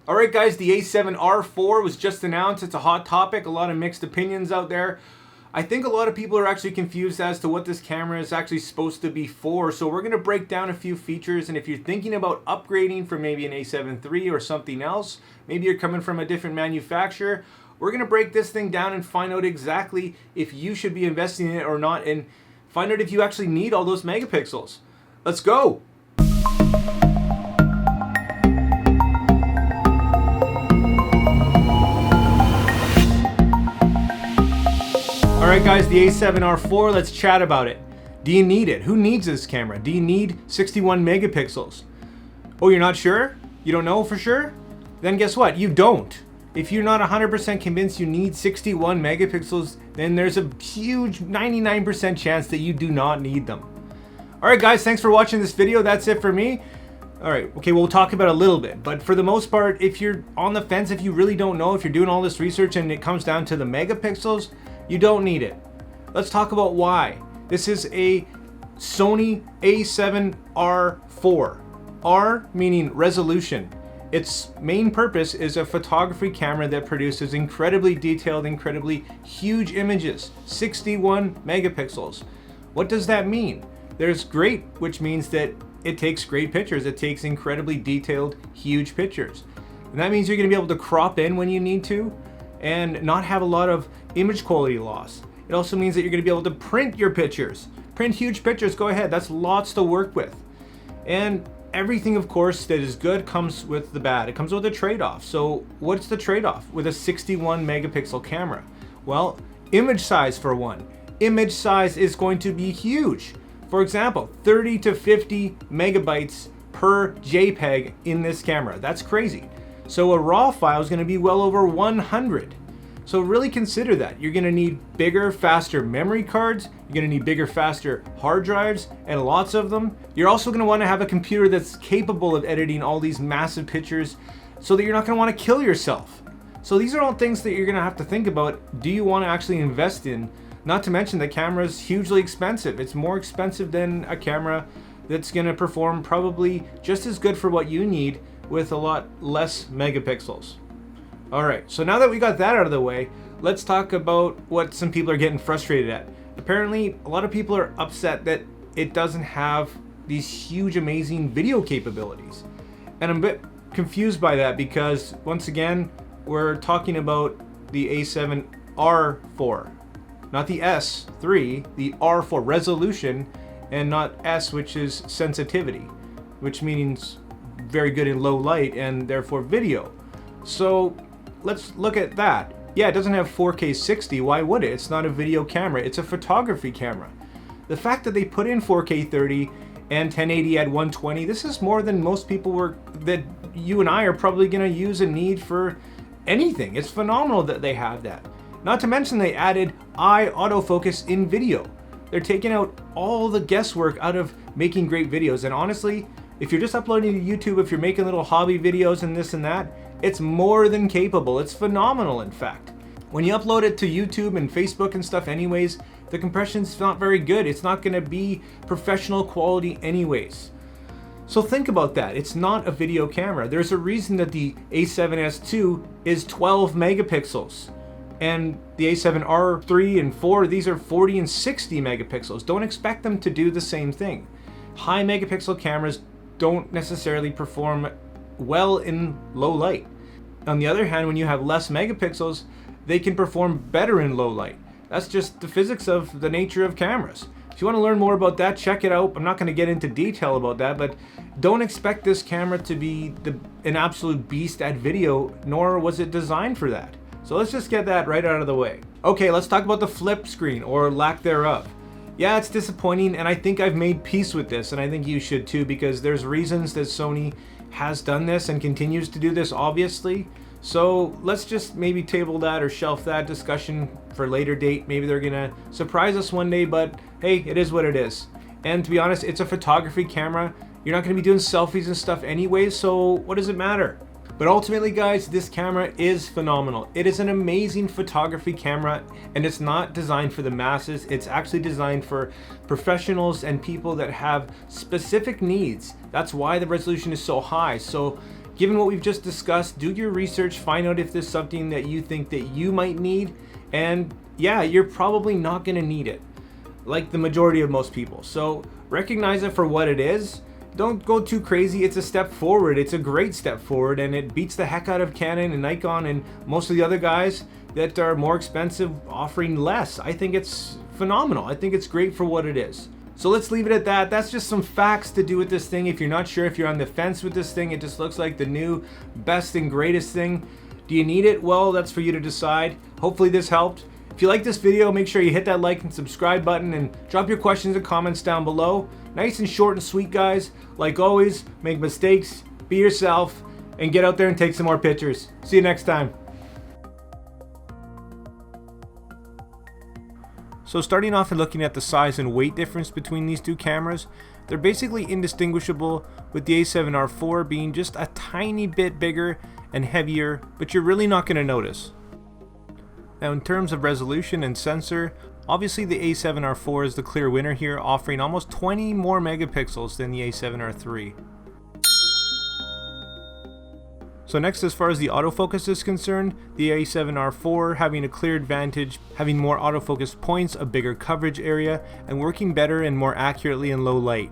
Alright guys, the A7R IV was just announced. It's a hot topic, a lot of mixed opinions out there. I think a lot of people are actually confused as to what this camera is actually supposed to be for, so we're going to break down a few features, and if you're thinking about upgrading from maybe an A7 III or something else, maybe you're coming from a different manufacturer, we're going to break this thing down and find out exactly if you should be investing in it or not, and find out if you actually need all those megapixels. Let's go! Alright guys, the A7R IV, let's chat about it. Do you need it? Who needs this camera? Do you need 61 megapixels? Oh, you're not sure? You don't know for sure? Then guess what? You don't. If you're not 100% convinced you need 61 megapixels, then there's a huge 99% chance that you do not need them. Alright guys, thanks for watching this video. That's it for me. Alright, okay, we'll talk about it a little bit, but for the most part, if you're on the fence, if you really don't know, if you're doing all this research and it comes down to the megapixels, you don't need it. Let's talk about why. This is a Sony A7RIV. R meaning resolution. Its main purpose is a photography camera that produces incredibly detailed, incredibly huge images. 61 megapixels. What does that mean? There's great, which means that it takes great pictures. It takes incredibly detailed, huge pictures. And that means you're going to be able to crop in when you need to and not have a lot of image quality loss. It also means that you're going to be able to print your pictures. Print huge pictures, go ahead, that's lots to work with. And everything, of course, that is good comes with the bad. It comes with a trade-off. So what's the trade-off with a 61 megapixel camera? Well, image size for one. Image size is going to be huge. For example, 30 to 50 megabytes per JPEG in this camera. That's crazy. So a RAW file is going to be well over 100. So really consider that. You're going to need bigger, faster memory cards. You're going to need bigger, faster hard drives, and lots of them. You're also going to want to have a computer that's capable of editing all these massive pictures so that you're not going to want to kill yourself. So these are all things that you're going to have to think about. Do you want to actually invest in? Not to mention the camera is hugely expensive. It's more expensive than a camera that's going to perform probably just as good for what you need with a lot less megapixels. Alright, so now that we got that out of the way, let's talk about what some people are getting frustrated at. Apparently, a lot of people are upset that it doesn't have these huge, amazing video capabilities. And I'm a bit confused by that because, once again, we're talking about the A7R IV. Not the S3, the R4 resolution, and not S, which is sensitivity, which means very good in low light and therefore video. So let's look at that. Yeah, it doesn't have 4K 60. Why would it? It's not a video camera. It's a photography camera. The fact that they put in 4K 30 and 1080 at 120, this is more than most people that you and I are probably going to use and need for anything. It's phenomenal that they have that. Not to mention they added eye autofocus in video. They're taking out all the guesswork out of making great videos. And honestly, if you're just uploading to YouTube, if you're making little hobby videos and this and that, it's more than capable. It's phenomenal, in fact. When you upload it to YouTube and Facebook and stuff anyways, the compression's not very good. It's not going to be professional quality anyways. So think about that. It's not a video camera. There's a reason that the A7S II is 12 megapixels. And the A7R III and IV, these are 40 and 60 megapixels. Don't expect them to do the same thing. High megapixel cameras don't necessarily perform well in low light. On the other hand, when you have less megapixels, they can perform better in low light. That's just the physics of the nature of cameras. If you want to learn more about that, check it out. I'm not going to get into detail about that, but don't expect this camera to be an absolute beast at video, nor was it designed for that. So let's just get that right out of the way. Okay, let's talk about the flip screen, or lack thereof. Yeah, it's disappointing, and I think I've made peace with this, and I think you should too, because there's reasons that Sony has done this and continues to do this, obviously. So let's just maybe table that or shelf that discussion for a later date. Maybe they're gonna surprise us one day, but hey, it is what it is. And to be honest, it's a photography camera. You're not gonna be doing selfies and stuff anyways, so what does it matter? But ultimately, guys, this camera is phenomenal. It is an amazing photography camera, and it's not designed for the masses. It's actually designed for professionals and people that have specific needs. That's why the resolution is so high. So given what we've just discussed, do your research, find out if there's something that you think that you might need, and yeah, you're probably not going to need it, like the majority of most people. So recognize it for what it is. Don't go too crazy. It's a step forward. It's a great step forward, and it beats the heck out of Canon and Nikon and most of the other guys that are more expensive offering less. I think it's phenomenal. I think it's great for what it is. So let's leave it at that. That's just some facts to do with this thing. If you're not sure, if you're on the fence with this thing, it just looks like the new best and greatest thing. Do you need it? Well, that's for you to decide. Hopefully this helped. If you like this video, make sure you hit that like and subscribe button and drop your questions and comments down below. Nice and short and sweet, guys. Like always, make mistakes, be yourself, and get out there and take some more pictures. See you next time. So starting off and looking at the size and weight difference between these two cameras, they're basically indistinguishable, with the A7R IV being just a tiny bit bigger and heavier, but you're really not going to notice. Now in terms of resolution and sensor, obviously the A7R IV is the clear winner here, offering almost 20 more megapixels than the A7R III. So next, as far as the autofocus is concerned, the A7R IV having a clear advantage, having more autofocus points, a bigger coverage area, and working better and more accurately in low light.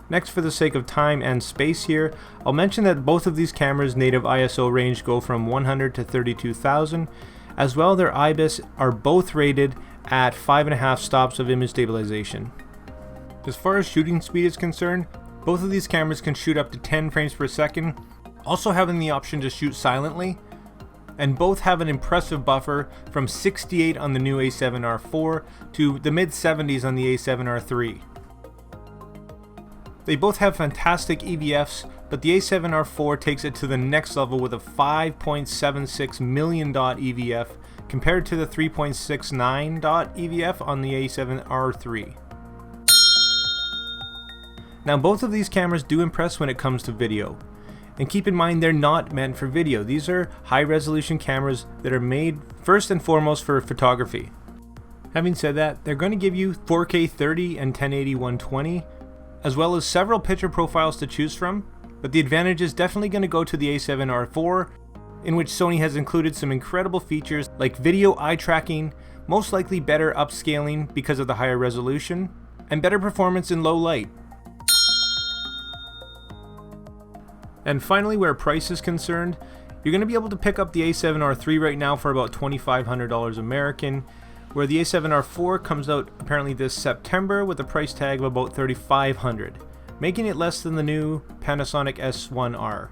Next, for the sake of time and space here, I'll mention that both of these cameras' native ISO range go from 100 to 32,000. As well, their IBIS are both rated at 5.5 stops of image stabilization. As far as shooting speed is concerned, both of these cameras can shoot up to 10 frames per second, also having the option to shoot silently, and both have an impressive buffer from 68 on the new A7R IV to the mid-70s on the A7R III. They both have fantastic EVFs, but the A7R IV takes it to the next level with a 5.76 million dot EVF compared to the 3.69 dot EVF on the A7R III. Now both of these cameras do impress when it comes to video. And keep in mind, they're not meant for video. These are high resolution cameras that are made first and foremost for photography. Having said that, they're going to give you 4K 30 and 1080 120, as well as several picture profiles to choose from, but the advantage is definitely going to go to the A7R IV, in which Sony has included some incredible features like video eye tracking, most likely better upscaling because of the higher resolution, and better performance in low light. And finally, where price is concerned, you're going to be able to pick up the A7R III right now for about $2,500 American, where the A7R IV comes out apparently this September with a price tag of about $3,500, making it less than the new Panasonic S1R.